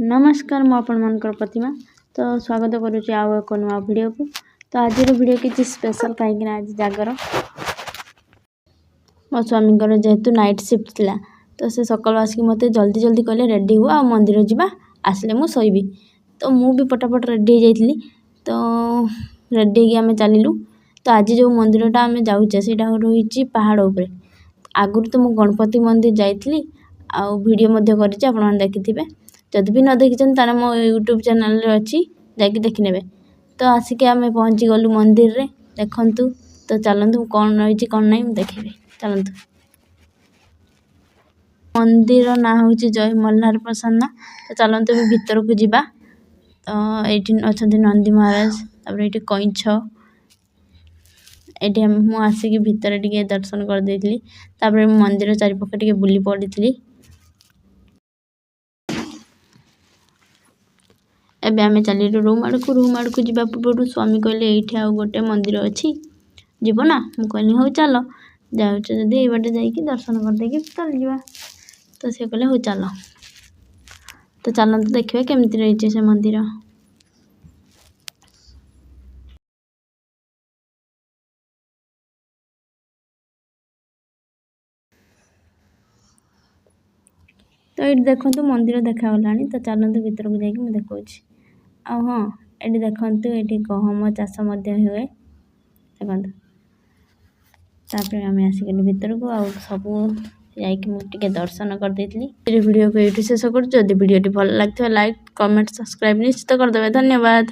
नमस्कार मु आपनकर प्रतिमा तो स्वागत करुच्ची आउ एक नुआ वीडियो को। तो आज वीडियो किसी स्पेशल कहीं आज जागर मो स्वामी जेहेतु नाइट शिफ्ट थिला तो से सकाल आसिक मत जल्दी जल्दी कहले रेडी हुआ आ मंदिर जावा आसले मु शोइबी। तो मु भी पटापट रेडी हो जाइली तो रेडी होगी आम चलू। तो आज जो मंदिरटा आम जाऊे से रही पहाड़ उपरे। आगुरी तो मु गणपति मंदिर जाइली आउ वीडियो मध्य करिछि आपण माने देखिथिबे। जदि भी न देखिछन ताने मो यूट्यूब चैनल रे अछि जाकि देखि नेबे। तो आसिक आम पहुँची गलु मंदिर रे देखंतु। तो चलंतु कौन रही कौन नहीं देखेबे चलंतु। मंदिर ना हूँ जय मल्हार प्रसन्न। तो चलंतु भी भीतर को जीवा। तो ये अच्छा नंदी महाराज तापर ये कईछ ये मुझे आसिक भितर टे दर्शन कर देली। तापर मंदिर चारिपाखे टे बुली पड़ी। एबे आमे चलिलु रूम आड़ को जीवा पूर्व स्वामी कहले एठी आ गोटे मंदिर अछि जीव ना। मु कहली हो चलो जाउछ जदी ए बाटे जाइकी दर्शन कर देकी चल जीवा। तो से कहले हो चलो। तो चलंतु देखिबे केमति रहिছে से मंदिर। तो ये देखंतु मंदिर देखा गलानी। तो चलंतु भीतर को जाइकी मु देखौछि। आ हाँ ये देखंतु ये गहम चाष मध्य हुए देखंतु। तापर आम आसिक भीतर को आ सब जाइए दर्शन कर देली। वीडियो को ये शेष कर। वीडियो भल लगे लाइक कमेंट सब्सक्राइब निश्चित करदे। धन्यवाद।